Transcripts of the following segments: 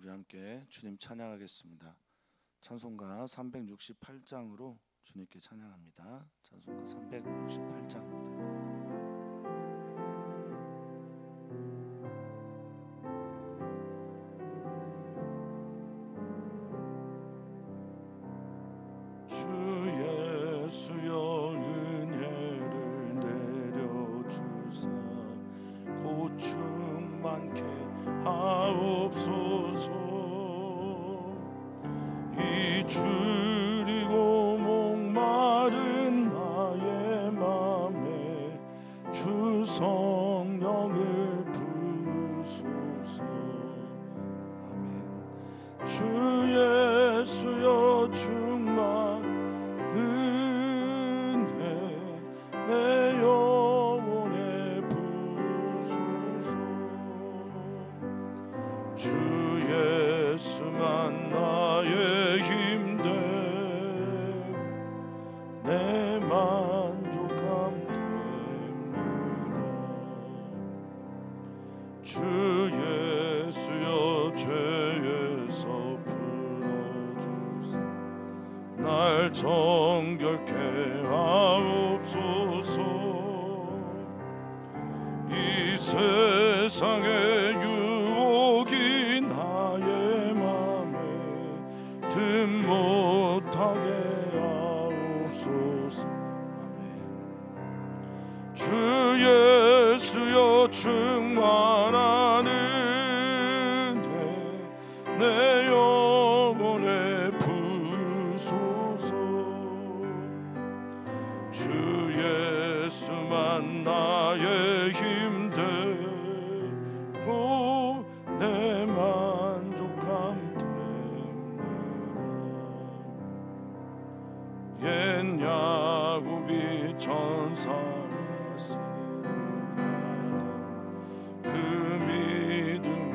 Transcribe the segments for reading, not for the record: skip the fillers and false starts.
우리 함께 주님 찬양하겠습니다. 찬송가 368장으로 주님께 찬양합니다. 찬송가 368장입니다. 줄이고 목마른 나의 맘에 주 성령을 부으소서. 아멘. 주 예수여 충만 은혜 내 영혼에 부으소서. 주 예수만 나의 힘 내 만족함 됩니다. 주 예수여 죄에서 풀어주사 날 정결케 하옵소서. 이 세상의 유혹이 나의 맘에 틈 못하게 주 예수여 충만한 은혜 내 영혼에 부으소서. 주 예수만 나의 힘 되고 내 만족함 됩니다. 옛 야곱이 천사 그 믿음을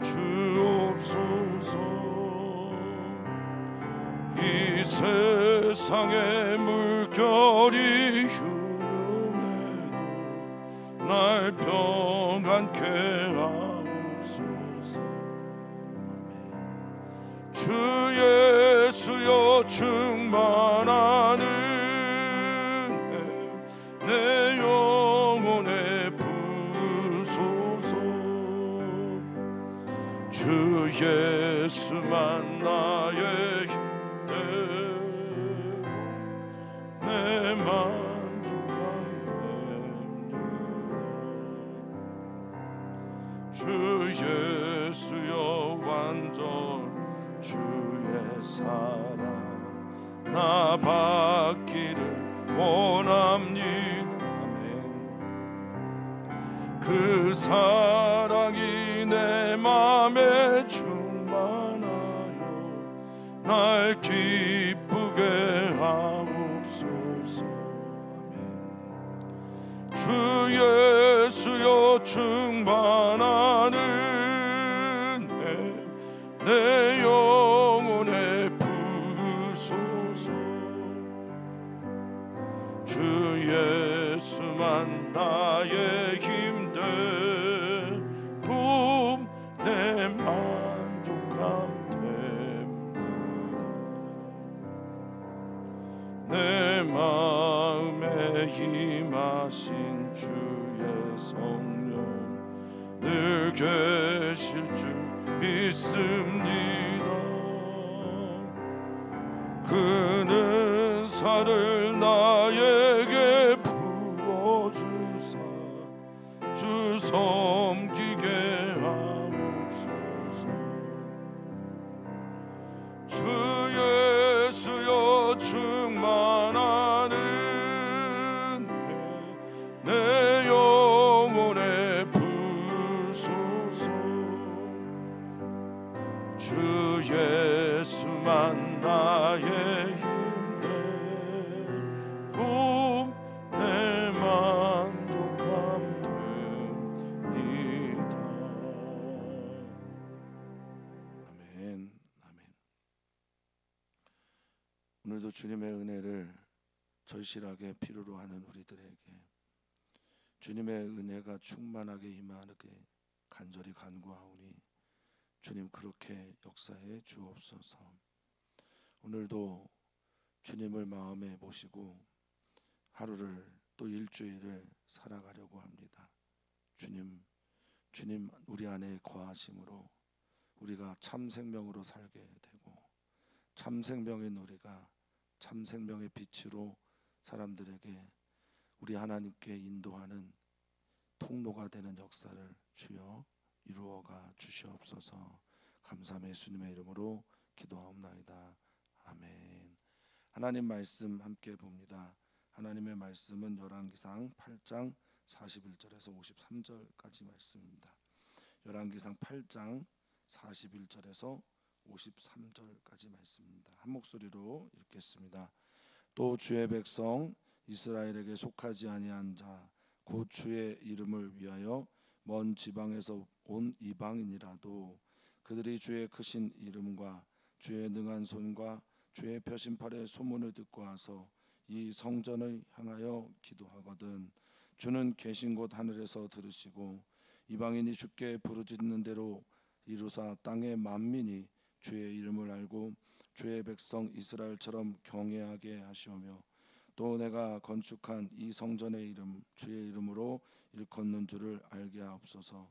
주옵소서. 이 세상의 물결이 흉해도 날 평안케 하옵소서. 아멘. 주 예수여 충만한 은혜 내 영혼에 부으소서. 주 예수만 나의 힘 되고 내 만족함 됩니다. 주 예수여 완전 주의 사랑 나 받기를 원합니다. 아멘. 그 사랑이 내 맘에 충만하여 날 기쁘게 하옵소서. 아멘. 주 예수여 충만한 은혜 내 영혼에 부으소서. 주 예수만 나의 힘 되고 내 만족함 됩니다. 내 마음에 임하신 주의 성령 늘 계실 줄 믿습니다. 그는 살을 나에게 부어주사 주 섬기게 하옵소서. 주 예수여 충만한 은혜 내 영혼에 부으소서. 주 예수만 나의 힘 되고 내 만족함 됩니다. 아멘. 아멘. 오늘도 주님의 은혜를 절실하게 필요로 하는 우리들에게 주님의 은혜가 충만하게 임하게 간절히 간구하오니 주님 그렇게 역사해 주옵소서. 오늘도 주님을 마음에 모시고 하루를 또 일주일을 살아가려고 합니다. 주님 우리 안에 거하심으로 우리가 참 생명으로 살게 되고 참 생명인 우리가 참 생명의 빛으로 사람들에게 우리 하나님께 인도하는 통로가 되는 역사를 주여 이루어가 주시옵소서. 감사함의 예수님의 이름으로 기도하옵나이다. 아멘. 하나님 말씀 함께 봅니다. 하나님의 말씀은 열왕기상 8장 41절에서 53절까지 말씀입니다. 열왕기상 8장 41절에서 53절까지 말씀입니다. 한 목소리로 읽겠습니다. 또 주의 백성 이스라엘에게 속하지 아니한 자 곧 주의 이름을 위하여 먼 지방에서 온 이방인이라도 그들이 주의 크신 이름과 주의 능한 손과 주의 표심팔의 소문을 듣고 와서 이 성전을 향하여 기도하거든 주는 계신 곳 하늘에서 들으시고 이방인이 주께 부르짖는 대로 이루사 땅의 만민이 주의 이름을 알고 주의 백성 이스라엘처럼 경외하게 하시오며 또 내가 건축한 이 성전의 이름 주의 이름으로 일컫는 줄을 알게 하옵소서.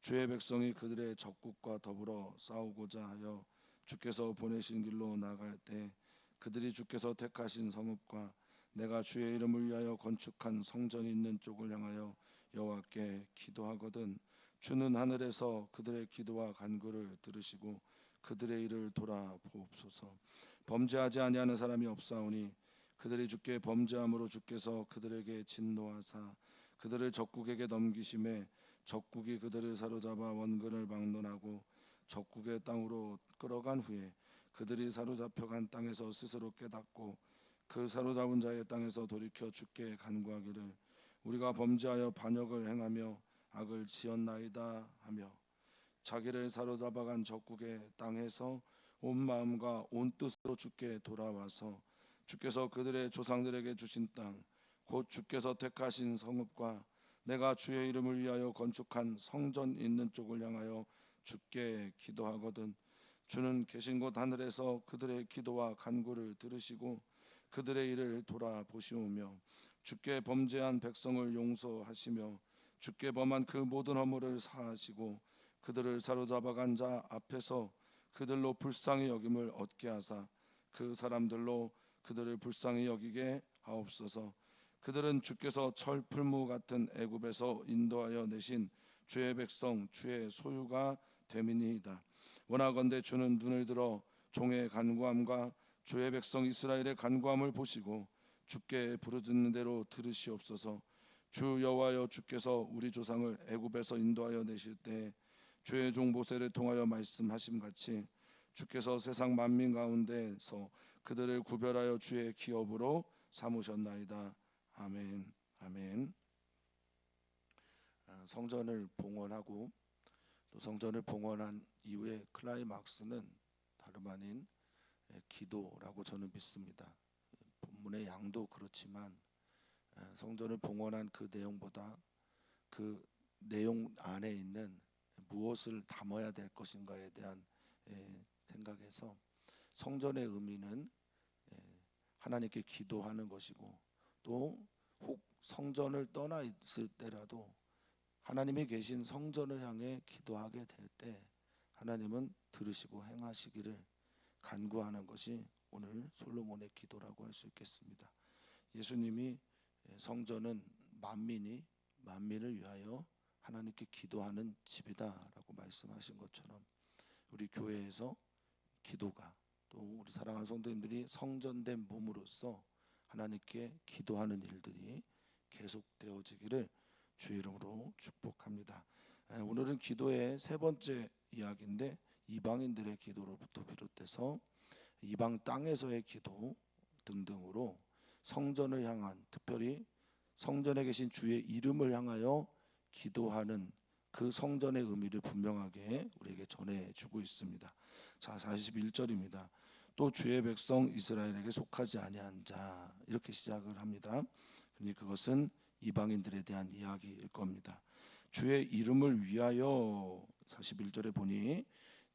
주의 백성이 그들의 적국과 더불어 싸우고자 하여 주께서 보내신 길로 나갈 때 그들이 주께서 택하신 성읍과 내가 주의 이름을 위하여 건축한 성전이 있는 쪽을 향하여 여호와께 기도하거든 주는 하늘에서 그들의 기도와 간구를 들으시고 그들의 일을 돌아보옵소서. 범죄하지 아니하는 사람이 없사오니 그들이 주께 범죄함으로 주께서 그들에게 진노하사 그들을 적국에게 넘기심에 적국이 그들을 사로잡아 원근을 막론하고 적국의 땅으로 끌어간 후에 그들이 사로잡혀간 땅에서 스스로 깨닫고 그 사로잡은 자의 땅에서 돌이켜 주께 간구하기를 우리가 범죄하여 반역을 행하며 악을 지었나이다 하며 자기를 사로잡아간 적국의 땅에서 온 마음과 온 뜻으로 주께 돌아와서 주께서 그들의 조상들에게 주신 땅 곧 주께서 택하신 성읍과 내가 주의 이름을 위하여 건축한 성전 있는 쪽을 향하여 주께 기도하거든 주는 계신 곳 하늘에서 그들의 기도와 간구를 들으시고 그들의 일을 돌아보시오며 주께 범죄한 백성을 용서하시며 주께 범한 그 모든 허물을 사하시고 그들을 사로잡아간 자 앞에서 그들로 불쌍히 여김을 얻게 하사 그 사람들로 그들을 불쌍히 여기게 하옵소서. 그들은 주께서 철풀무 같은 애굽에서 인도하여 내신 주의 백성 주의 소유가 됨이니이다. 원하건대 주는 눈을 들어 종의 간구함과 주의 백성 이스라엘의 간구함을 보시고 주께 부르짖는 대로 들으시옵소서. 주 여호와여 주께서 우리 조상을 애굽에서 인도하여 내실 때 주의 종 모세를 통하여 말씀하심 같이 주께서 세상 만민 가운데서 그들을 구별하여 주의 기업으로 삼으셨나이다. 아멘. 아멘. 성전을 봉헌하고 또 성전을 봉헌한 이후에 클라이막스는 다름 아닌 기도라고 저는 믿습니다. 본문의 양도 그렇지만 성전을 봉헌한 그 내용보다 그 내용 안에 있는 무엇을 담아야 될 것인가에 대한 생각에서 성전의 의미는 하나님께 기도하는 것이고 또 혹 성전을 떠나 있을 때라도 하나님이 계신 성전을 향해 기도하게 될 때 하나님은 들으시고 행하시기를 간구하는 것이 오늘 솔로몬의 기도라고 할 수 있겠습니다. 예수님이 성전은 만민을 위하여 하나님께 기도하는 집이다라고 말씀하신 것처럼 우리 교회에서 기도가 또 우리 사랑하는 성도님들이 성전된 몸으로서 하나님께 기도하는 일들이 계속되어지기를 주의 이름으로 축복합니다. 오늘은 기도의 세 번째 이야기인데 이방인들의 기도로부터 비롯돼서 이방 땅에서의 기도 등등으로 성전을 향한 특별히 성전에 계신 주의 이름을 향하여 기도하는 그 성전의 의미를 분명하게 우리에게 전해주고 있습니다. 자, 41절입니다. 또 주의 백성 이스라엘에게 속하지 아니한 자 이렇게 시작을 합니다. 그러니 그것은 이방인들에 대한 이야기일 겁니다. 주의 이름을 위하여 41절에 보니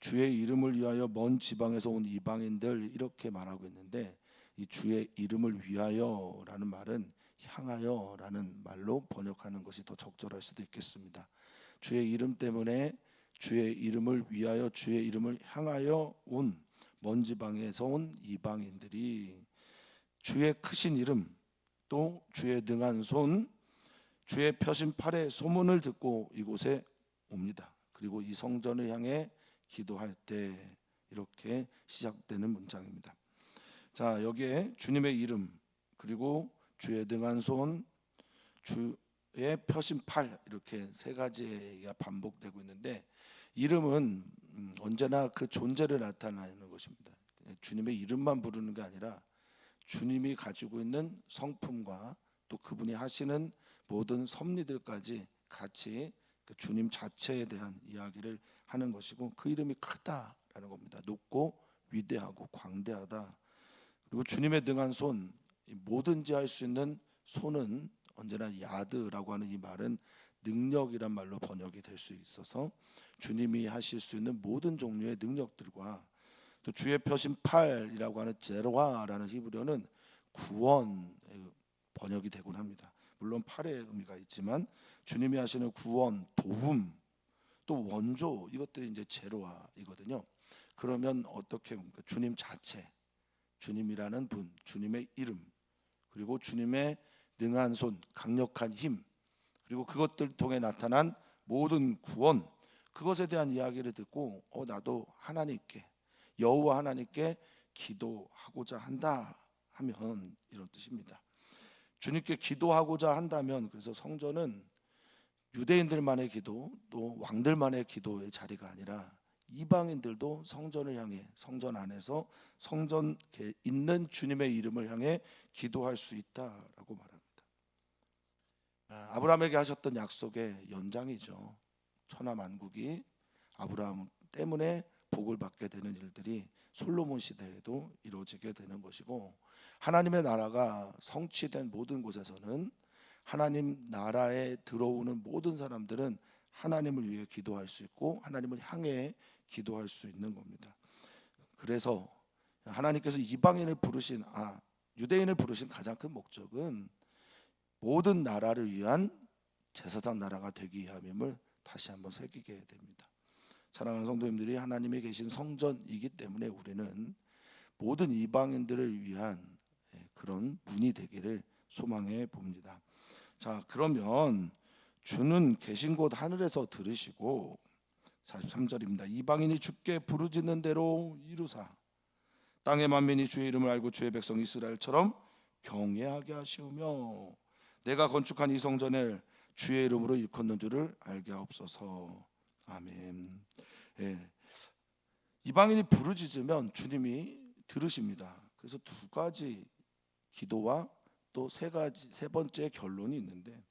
주의 이름을 위하여 먼 지방에서 온 이방인들 이렇게 말하고 있는데, 이 주의 이름을 위하여라는 말은 향하여라는 말로 번역하는 것이 더 적절할 수도 있겠습니다. 주의 이름 때문에, 주의 이름을 위하여, 주의 이름을 향하여 온 먼 지방에서 온 이방인들이 주의 크신 이름, 또 주의 능한 손, 주의 펴신 팔의 소문을 듣고 이곳에 옵니다. 그리고 이 성전을 향해 기도할 때, 이렇게 시작되는 문장입니다. 자, 여기에 주님의 이름, 그리고 주의 능한 손, 주의 펴신 팔, 이렇게 세 가지가 반복되고 있는데, 이름은 언제나 그 존재를 나타내는 것입니다. 주님의 이름만 부르는 게 아니라 주님이 가지고 있는 성품과 또 그분이 하시는 모든 섭리들까지 같이 그 주님 자체에 대한 이야기를 하는 것이고, 그 이름이 크다라는 겁니다. 높고 위대하고 광대하다. 그리고 주님의 능한 손, 뭐든지 할 수 있는 손은 언제나 야드라고 하는 이 말은 능력이란 말로 번역이 될 수 있어서, 주님이 하실 수 있는 모든 종류의 능력들과, 또 주의 펴신 팔이라고 하는 제로아라는 히브리어는 구원 번역이 되곤 합니다. 물론 팔의 의미가 있지만 주님이 하시는 구원, 도움, 또 원조, 이것들이 이제 제로아이거든요. 그러면 어떻게 봅니까? 주님 자체, 주님이라는 분, 주님의 이름, 그리고 주님의 능한 손, 강력한 힘, 그리고 그것들 통해 나타난 모든 구원, 그것에 대한 이야기를 듣고 나도 하나님께, 여호와 하나님께 기도하고자 한다 하면 이런 뜻입니다. 주님께 기도하고자 한다면, 그래서 성전은 유대인들만의 기도, 또 왕들만의 기도의 자리가 아니라 이방인들도 성전을 향해, 성전 안에서 성전에 있는 주님의 이름을 향해 기도할 수 있다라고 말합니다. 아브라함에게 하셨던 약속의 연장이죠. 천하만국이 아브라함 때문에 복을 받게 되는 일들이 솔로몬 시대에도 이루어지게 되는 것이고, 하나님의 나라가 성취된 모든 곳에서는 하나님 나라에 들어오는 모든 사람들은 하나님을 위해 기도할 수 있고 하나님을 향해 기도할 수 있는 겁니다. 그래서 하나님께서 이방인을 부르신, 유대인을 부르신 가장 큰 목적은 모든 나라를 위한 제사장 나라가 되기 위함임을 다시 한번 새기게 됩니다. 사랑하는 성도님들이, 하나님이 계신 성전이기 때문에 우리는 모든 이방인들을 위한 그런 문이 되기를 소망해 봅니다. 자, 그러면 주는 계신 곳 하늘에서 들으시고, 43절입니다. 이방인이 주께 부르짖는 대로 이루사 땅의 만민이 주의 이름을 알고 주의 백성 이스라엘처럼 경외하게 하시오며 내가 건축한 이 성전을 주의 이름으로 일컫는 줄을 알게 하옵소서. 아멘. 이방인이 부르짖으면 주님이 들으십니다. 그래서 두 가지 기도와 또 세 번째 결론이 있는데,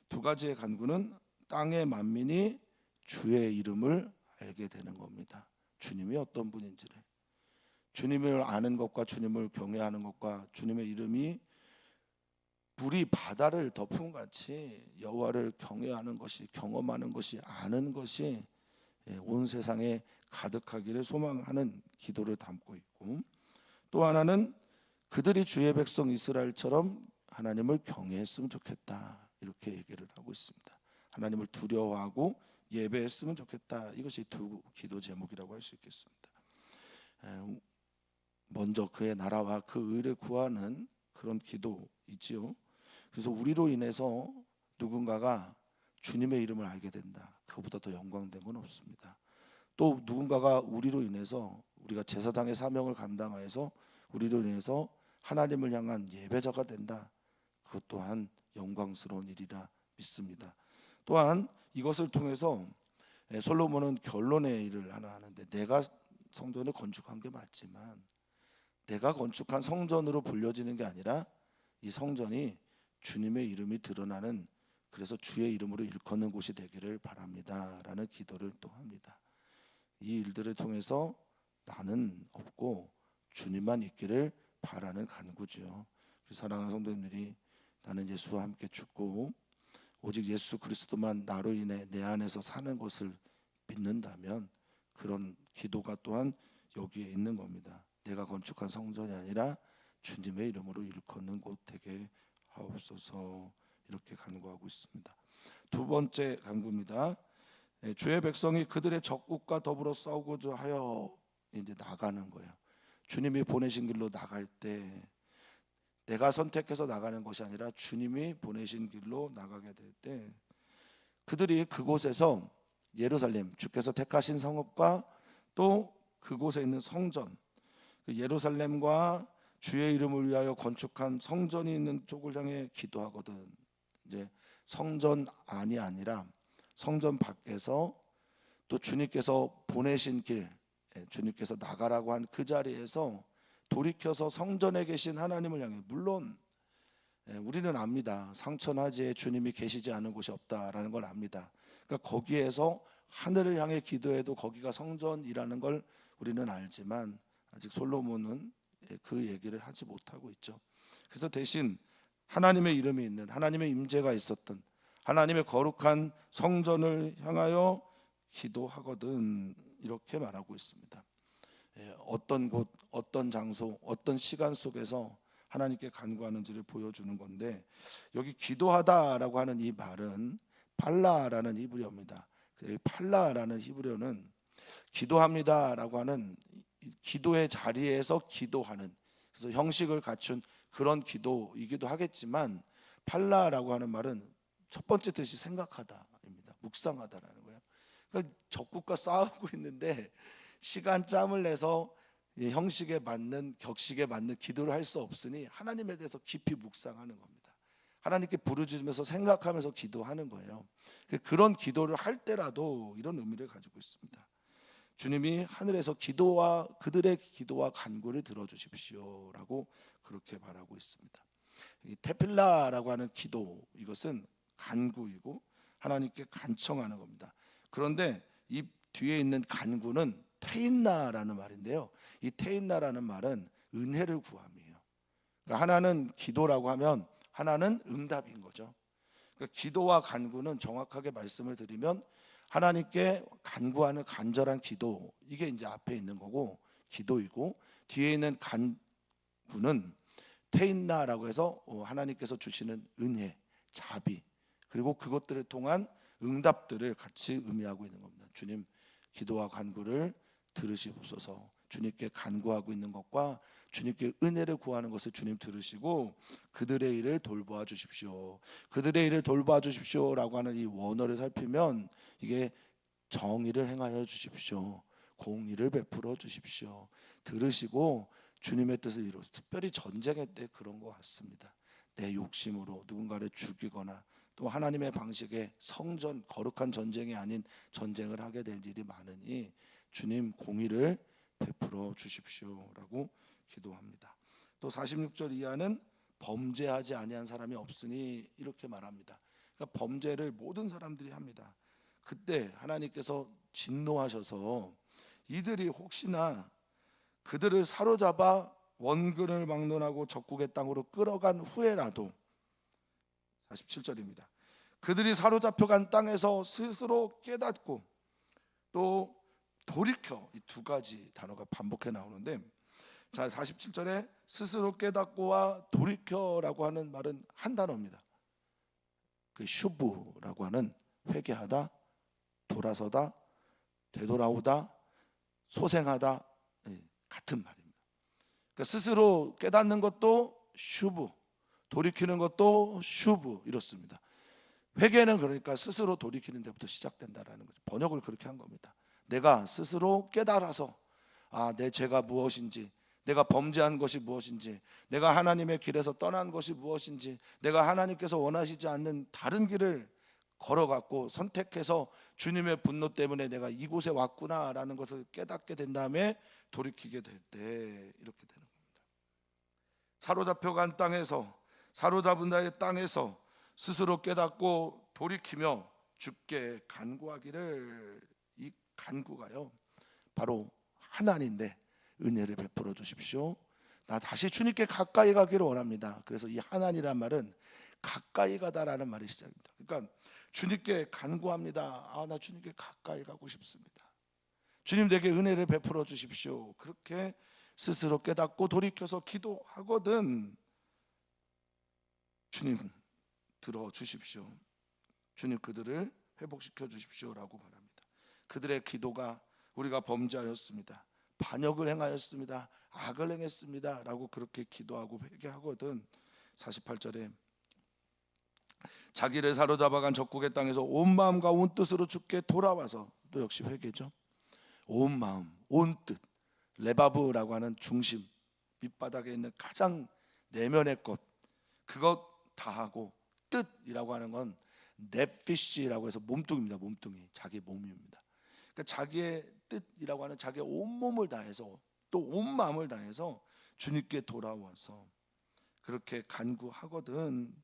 두 가지의 간구는 땅의 만민이 주의 이름을 알게 되는 겁니다. 주님이 어떤 분인지를, 주님을 아는 것과 주님을 경외하는 것과 주님의 이름이 물이 바다를 덮은 같이 여호와를 경외하는 것이, 경험하는 것이, 아는 것이 온 세상에 가득하기를 소망하는 기도를 담고 있고, 또 하나는 그들이 주의 백성 이스라엘처럼 하나님을 경외했으면 좋겠다, 이렇게 얘기를 하고 있습니다. 하나님을 두려워하고 예배했으면 좋겠다. 이것이 두 기도 제목이라고 할 수 있겠습니다. 먼저 그의 나라와 그 의를 구하는 그런 기도이지요. 그래서 우리로 인해서 누군가가 주님의 이름을 알게 된다, 그보다 더 영광된 건 없습니다. 또 누군가가 우리로 인해서, 우리가 제사장의 사명을 감당하여서 우리로 인해서 하나님을 향한 예배자가 된다, 그것 또한 영광스러운 일이라 믿습니다. 또한 이것을 통해서 솔로몬은 결론의 일을 하나 하는데, 내가 성전을 건축한 게 맞지만 내가 건축한 성전으로 불려지는 게 아니라 이 성전이 주님의 이름이 드러나는, 그래서 주의 이름으로 일컫는 곳이 되기를 바랍니다 라는 기도를 또 합니다. 이 일들을 통해서 나는 없고 주님만 있기를 바라는 간구죠. 사랑하는 성도님들이, 나는 예수와 함께 죽고 오직 예수 그리스도만 나로 인해 내 안에서 사는 것을 믿는다면, 그런 기도가 또한 여기에 있는 겁니다. 내가 건축한 성전이 아니라 주님의 이름으로 일컫는 곳 되게 하옵소서. 이렇게 간구하고 있습니다. 두 번째 간구입니다. 주의 백성이 그들의 적국과 더불어 싸우고자 하여 이제 나가는 거예요. 주님이 보내신 길로 나갈 때 내가 선택해서 나가는 것이 아니라 주님이 보내신 길로 나가게 될 때 그들이 그곳에서 예루살렘, 주께서 택하신 성읍과 또 그곳에 있는 성전, 그 예루살렘과 주의 이름을 위하여 건축한 성전이 있는 쪽을 향해 기도하거든. 이제 성전 안이 아니라 성전 밖에서 또 주님께서 보내신 길, 주님께서 나가라고 한 그 자리에서 돌이켜서 성전에 계신 하나님을 향해, 물론 우리는 압니다. 상천하지에 주님이 계시지 않은 곳이 없다라는 걸 압니다. 그러니까 거기에서 하늘을 향해 기도해도 거기가 성전이라는 걸 우리는 알지만 아직 솔로몬은 그 얘기를 하지 못하고 있죠. 그래서 대신 하나님의 이름이 있는, 하나님의 임재가 있었던 하나님의 거룩한 성전을 향하여 기도하거든, 이렇게 말하고 있습니다. 어떤 곳, 어떤 장소, 어떤 시간 속에서 하나님께 간구하는지를 보여주는 건데, 여기 기도하다라고 하는 이 말은 팔라라는 히브리어입니다. 팔라라는 히브리어는 기도합니다라고 하는 기도의 자리에서 기도하는, 그래서 형식을 갖춘 그런 기도이기도 하겠지만, 팔라라고 하는 말은 첫 번째 뜻이 생각하다입니다. 묵상하다라는 거예요. 그러니까 적국과 싸우고 있는데 시간 짬을 내서 형식에 맞는, 격식에 맞는 기도를 할 수 없으니 하나님에 대해서 깊이 묵상하는 겁니다. 하나님께 부르짖으면서 생각하면서 기도하는 거예요. 그런 기도를 할 때라도 이런 의미를 가지고 있습니다. 주님이 하늘에서 기도와 그들의 기도와 간구를 들어주십시오라고 그렇게 말하고 있습니다. 이 테필라라고 하는 기도, 이것은 간구이고 하나님께 간청하는 겁니다. 그런데 이 뒤에 있는 간구는 테인나라는 말인데요, 이 테인나라는 말은 은혜를 구함이에요. 그러니까 하나는 기도라고 하면 하나는 응답인 거죠. 그러니까 기도와 간구는 정확하게 말씀을 드리면 하나님께 간구하는 간절한 기도, 이게 이제 앞에 있는 거고 기도이고, 뒤에 있는 간구는 테인나라고 해서 하나님께서 주시는 은혜, 자비, 그리고 그것들을 통한 응답들을 같이 의미하고 있는 겁니다. 주님, 기도와 간구를 들으시옵소서. 주님께 간구하고 있는 것과 주님께 은혜를 구하는 것을 주님 들으시고 그들의 일을 돌보아 주십시오. 그들의 일을 돌보아 주십시오라고 하는 이 원어를 살피면 이게 정의를 행하여 주십시오, 공의를 베풀어 주십시오, 들으시고 주님의 뜻을 이루어, 특별히 전쟁의 때 그런 것 같습니다. 내 욕심으로 누군가를 죽이거나 또 하나님의 방식의 성전, 거룩한 전쟁이 아닌 전쟁을 하게 될 일이 많으니 주님 공의를 베풀어 주십시오라고 기도합니다. 또 46절 이하는 범죄하지 아니한 사람이 없으니 이렇게 말합니다. 그러니까 범죄를 모든 사람들이 합니다. 그때 하나님께서 진노하셔서 이들이 혹시나 그들을 사로잡아 원근을 막론하고 적국의 땅으로 끌어간 후에라도, 47절입니다. 그들이 사로잡혀간 땅에서 스스로 깨닫고 또 돌이켜, 이 두 가지 단어가 반복해 나오는데, 자 47절에 스스로 깨닫고와 돌이켜라고 하는 말은 한 단어입니다. 그 슈브라고 하는 회개하다, 돌아서다, 되돌아오다, 소생하다, 같은 말입니다. 그러니까 스스로 깨닫는 것도 슈브, 돌이키는 것도 슈브, 이렇습니다. 회개는 그러니까 스스로 돌이키는 데부터 시작된다라는 거죠. 번역을 그렇게 한 겁니다. 내가 스스로 깨달아서 내 죄가 무엇인지, 내가 범죄한 것이 무엇인지, 내가 하나님의 길에서 떠난 것이 무엇인지, 내가 하나님께서 원하시지 않는 다른 길을 걸어갔고 선택해서 주님의 분노 때문에 내가 이곳에 왔구나라는 것을 깨닫게 된 다음에 돌이키게 될 때 이렇게 되는 겁니다. 사로잡혀간 땅에서, 사로잡은 자의 땅에서 스스로 깨닫고 돌이키며 주께 간구하기를, 이 간구가요 바로 하나님인데 은혜를 베풀어 주십시오. 나 다시 주님께 가까이 가기를 원합니다. 그래서 이 하나님이란 말은 가까이 가다라는 말이 시작입니다. 그러니까 주님께 간구합니다. 나 주님께 가까이 가고 싶습니다. 주님 내게 은혜를 베풀어 주십시오. 그렇게 스스로 깨닫고 돌이켜서 기도하거든 주님 들어주십시오. 주님 그들을 회복시켜 주십시오라고 말합니다. 그들의 기도가 우리가 범죄하였습니다, 반역을 행하였습니다, 악을 행했습니다 라고 그렇게 기도하고 회개하거든 48절에 자기를 사로잡아간 적국의 땅에서 온 마음과 온 뜻으로 주께 돌아와서, 또 역시 회개죠. 온 마음, 온 뜻, 레바브라고 하는 중심, 밑바닥에 있는 가장 내면의 것, 그것 다 하고, 뜻이라고 하는 건 네피시라고 해서 몸뚱입니다. 몸뚱이, 자기 몸입니다. 그러니까 자기의 뜻이라고 하는 자기의 온몸을 다해서 또 온 마음을 다해서 주님께 돌아와서 그렇게 간구하거든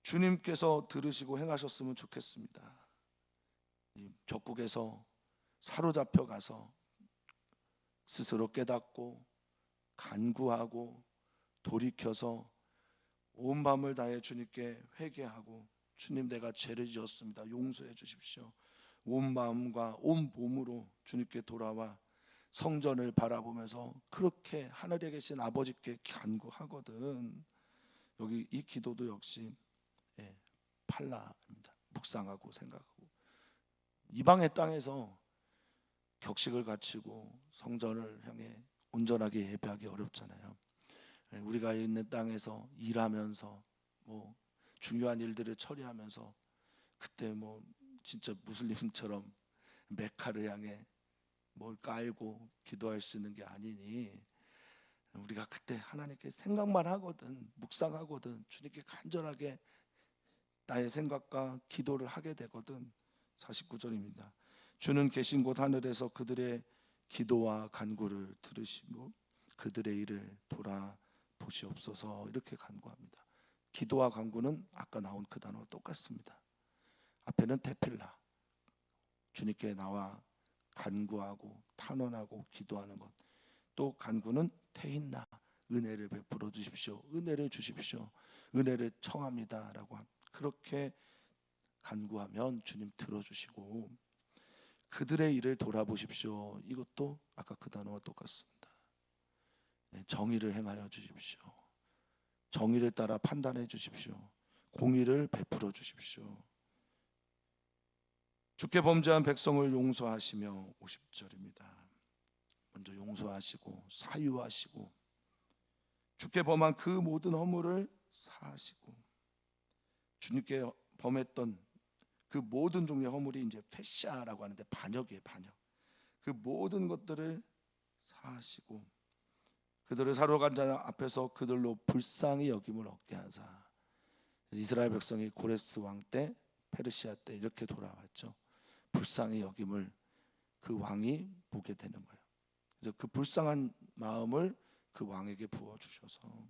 주님께서 들으시고 행하셨으면 좋겠습니다. 이 적국에서 사로잡혀 가서 스스로 깨닫고 간구하고 돌이켜서 온 마음을 다해 주님께 회개하고, 주님 내가 죄를 지었습니다, 용서해 주십시오, 온 마음과 온 몸으로 주님께 돌아와 성전을 바라보면서 그렇게 하늘에 계신 아버지께 간구하거든. 여기 이 기도도 역시 팔라입니다. 묵상하고 생각하고, 이방의 땅에서 격식을 갖추고 성전을 향해 온전하게 예배하기 어렵잖아요. 우리가 있는 땅에서 일하면서 뭐 중요한 일들을 처리하면서 그때 뭐 진짜 무슬림처럼 메카를 향해 뭘 깔고 기도할 수 있는 게 아니니, 우리가 그때 하나님께 생각만 하거든, 묵상하거든, 주님께 간절하게 나의 생각과 기도를 하게 되거든. 49절입니다. 주는 계신 곳 하늘에서 그들의 기도와 간구를 들으시고 그들의 일을 돌아보시옵소서, 이렇게 간구합니다. 기도와 간구는 아까 나온 그 단어와 똑같습니다. 앞에는 테필라, 주님께 나와 간구하고 탄원하고 기도하는 것, 또 간구는 테힌나, 은혜를 베풀어 주십시오, 은혜를 주십시오, 은혜를 청합니다 라고 그렇게 간구하면 주님 들어주시고, 그들의 일을 돌아보십시오, 이것도 아까 그 단어와 똑같습니다. 정의를 행하여 주십시오, 정의를 따라 판단해 주십시오, 공의를 베풀어 주십시오, 주께 범죄한 백성을 용서하시며, 50절입니다. 먼저 용서하시고 사유하시고 주께 범한 그 모든 허물을 사하시고, 주님께 범했던 그 모든 종류의 허물이 이제 페샤라고 하는데 반역이에요, 반역. 그 모든 것들을 사하시고 그들을 사로간 자 앞에서 그들로 불쌍히 여김을 얻게 하사. 이스라엘 백성이 고레스 왕 때, 페르시아 때 이렇게 돌아왔죠. 불쌍히 여김을 그 왕이 보게 되는 거예요. 그래서 그 불쌍한 마음을 그 왕에게 부어 주셔서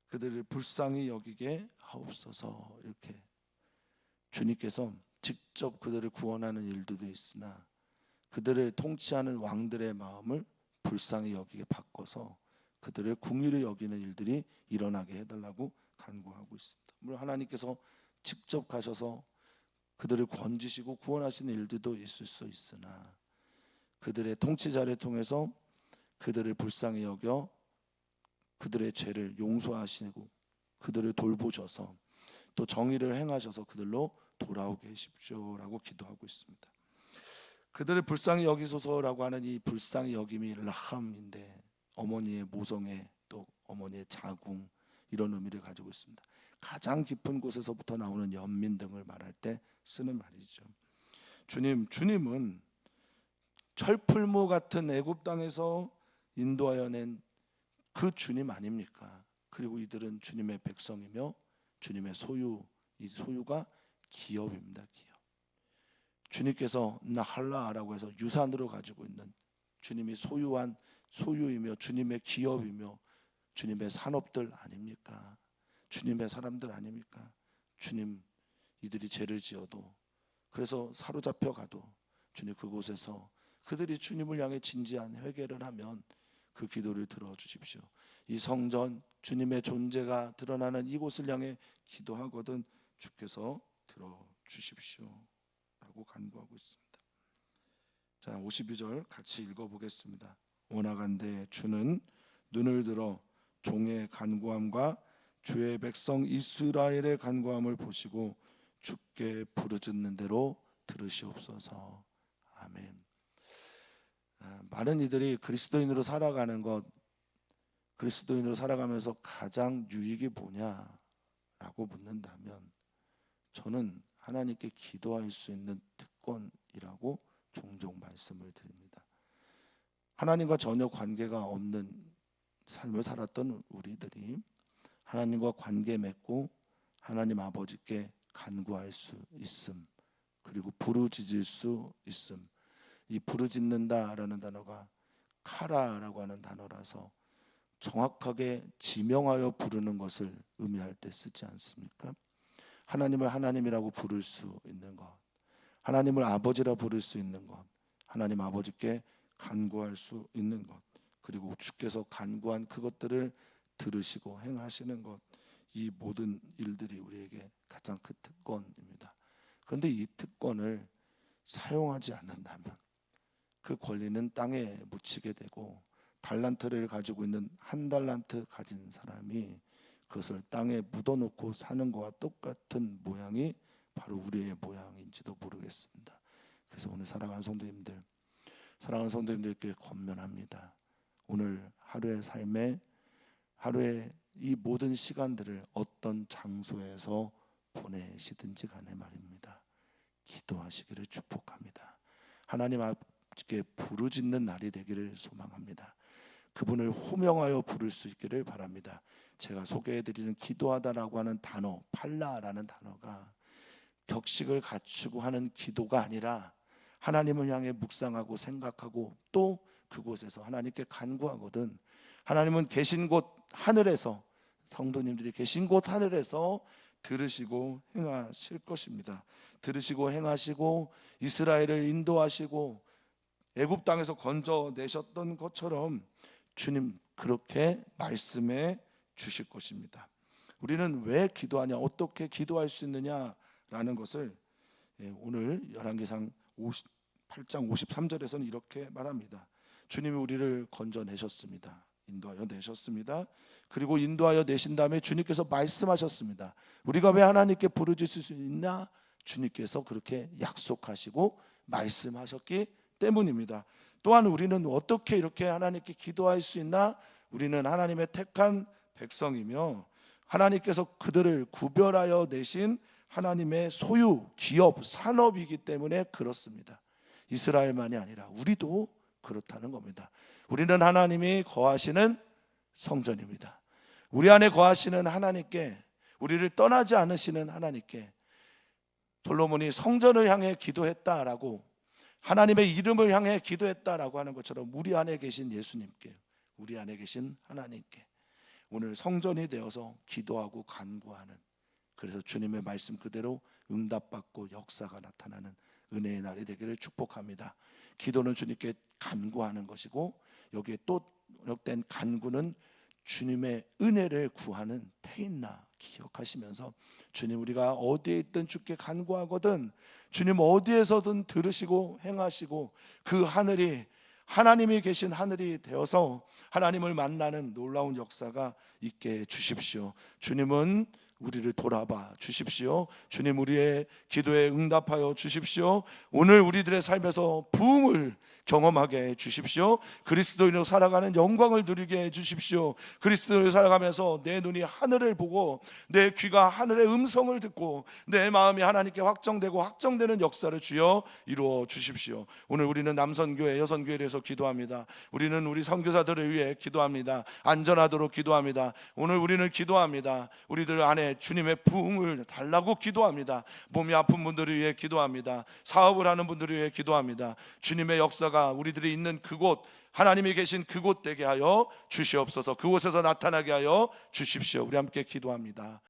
그들을 불쌍히 여기게 하옵소서, 이렇게 주님께서 직접 그들을 구원하는 일들도 있으나 그들을 통치하는 왕들의 마음을 불쌍히 여기게 바꿔서 그들을 궁휼히 여기는 일들이 일어나게 해달라고 간구하고 있습니다. 물론 하나님께서 직접 가셔서 그들을 건지시고 구원하시는 일들도 있을 수 있으나 그들의 통치자를 통해서 그들을 불쌍히 여겨 그들의 죄를 용서하시고 그들을 돌보셔서 또 정의를 행하셔서 그들로 돌아오게 하십시오라고 기도하고 있습니다. 그들을 불쌍히 여기소서라고 하는 이 불쌍히 여김이 라함인데, 어머니의 모성애 또 어머니의 자궁, 이런 의미를 가지고 있습니다. 가장 깊은 곳에서부터 나오는 연민 등을 말할 때 쓰는 말이죠. 주님은 철풀무 같은 애굽 땅에서 인도하여 낸 그 주님 아닙니까? 그리고 이들은 주님의 백성이며 주님의 소유, 이 소유가 기업입니다. 기업. 주님께서 나할라라고 해서 유산으로 가지고 있는 주님이 소유한 소유이며 주님의 기업이며 주님의 산업들 아닙니까? 주님의 사람들 아닙니까? 주님, 이들이 죄를 지어도, 그래서 사로잡혀 가도 주님 그곳에서 그들이 주님을 향해 진지한 회개를 하면 그 기도를 들어주십시오. 이 성전, 주님의 존재가 드러나는 이곳을 향해 기도하거든 주께서 들어주십시오 라고 간구하고 있습니다. 자, 52절 같이 읽어보겠습니다. 원하간대 주는 눈을 들어 종의 간구함과 주의 백성 이스라엘의 간구함을 보시고 주께 부르짖는 대로 들으시옵소서. 아멘. 많은 이들이 그리스도인으로 살아가는 것, 그리스도인으로 살아가면서 가장 유익이 뭐냐라고 묻는다면 저는 하나님께 기도할 수 있는 특권이라고 종종 말씀을 드립니다. 하나님과 전혀 관계가 없는 삶을 살았던 우리들이 하나님과 관계 맺고 하나님 아버지께 간구할 수 있음, 그리고 부르짖을 수 있음. 이 부르짖는다라는 단어가 카라라고 하는 단어라서 정확하게 지명하여 부르는 것을 의미할 때 쓰지 않습니까? 하나님을 하나님이라고 부를 수 있는 것, 하나님을 아버지라 부를 수 있는 것, 하나님 아버지께 간구할 수 있는 것, 그리고 주께서 간구한 그것들을 들으시고 행하시는 것, 이 모든 일들이 우리에게 가장 큰 특권입니다. 그런데 이 특권을 사용하지 않는다면 그 권리는 땅에 묻히게 되고, 달란트를 가지고 있는 한 달란트 가진 사람이 그것을 땅에 묻어놓고 사는 것과 똑같은 모양이 바로 우리의 모양인지도 모르겠습니다. 그래서 오늘 사랑하는 성도님들께 권면합니다. 오늘 하루의 삶에, 하루의 이 모든 시간들을 어떤 장소에서 보내시든지 간에 말입니다, 기도하시기를 축복합니다. 하나님 앞에 부르짖는 날이 되기를 소망합니다. 그분을 호명하여 부를 수 있기를 바랍니다. 제가 소개해드리는 기도하다라고 하는 단어, 팔라라는 단어가 격식을 갖추고 하는 기도가 아니라 하나님을 향해 묵상하고 생각하고 또 그곳에서 하나님께 간구하거든, 하나님은 계신 곳 하늘에서, 성도님들이 계신 곳 하늘에서 들으시고 행하실 것입니다. 들으시고 행하시고 이스라엘을 인도하시고 애굽 땅에서 건져내셨던 것처럼 주님 그렇게 말씀해 주실 것입니다. 우리는 왜 기도하냐, 어떻게 기도할 수 있느냐라는 것을 오늘 열왕기상 8장 53절에서는 이렇게 말합니다. 주님이 우리를 건져내셨습니다. 인도하여 내셨습니다. 그리고 인도하여 내신 다음에 주님께서 말씀하셨습니다. 우리가 왜 하나님께 부르짖을 수 있나? 주님께서 그렇게 약속하시고 말씀하셨기 때문입니다. 또한 우리는 어떻게 이렇게 하나님께 기도할 수 있나? 우리는 하나님의 택한 백성이며 하나님께서 그들을 구별하여 내신 하나님의 소유, 기업, 산업이기 때문에 그렇습니다. 이스라엘만이 아니라 우리도 그렇다는 겁니다. 우리는 하나님이 거하시는 성전입니다. 우리 안에 거하시는 하나님께, 우리를 떠나지 않으시는 하나님께, 솔로몬이 성전을 향해 기도했다라고, 하나님의 이름을 향해 기도했다라고 하는 것처럼 우리 안에 계신 예수님께, 우리 안에 계신 하나님께 오늘 성전이 되어서 기도하고 간구하는, 그래서 주님의 말씀 그대로 응답받고 역사가 나타나는 은혜의 날이 되기를 축복합니다. 기도는 주님께 간구하는 것이고, 여기에 또 역된 간구는 주님의 은혜를 구하는 태인나 기억하시면서, 주님 우리가 어디에 있든 주께 간구하거든 주님 어디에서든 들으시고 행하시고 그 하늘이 하나님이 계신 하늘이 되어서 하나님을 만나는 놀라운 역사가 있게 해 주십시오. 주님은 우리를 돌아봐 주십시오. 주님 우리의 기도에 응답하여 주십시오. 오늘 우리들의 삶에서 부흥을 경험하게 해 주십시오. 그리스도인으로 살아가는 영광을 누리게 해 주십시오. 그리스도인으로 살아가면서 내 눈이 하늘을 보고 내 귀가 하늘의 음성을 듣고 내 마음이 하나님께 확정되고 확정되는 역사를 주여 이루어 주십시오. 오늘 우리는 남선교회, 여선교회에 대해서 기도합니다. 우리는 우리 선교사들을 위해 기도합니다. 안전하도록 기도합니다. 오늘 우리는 기도합니다. 우리들 안에 주님의 부흥을 달라고 기도합니다. 몸이 아픈 분들을 위해 기도합니다. 사업을 하는 분들을 위해 기도합니다. 주님의 역사가 우리들이 있는 그곳, 하나님이 계신 그곳 되게 하여 주시옵소서. 그곳에서 나타나게 하여 주십시오. 우리 함께 기도합니다.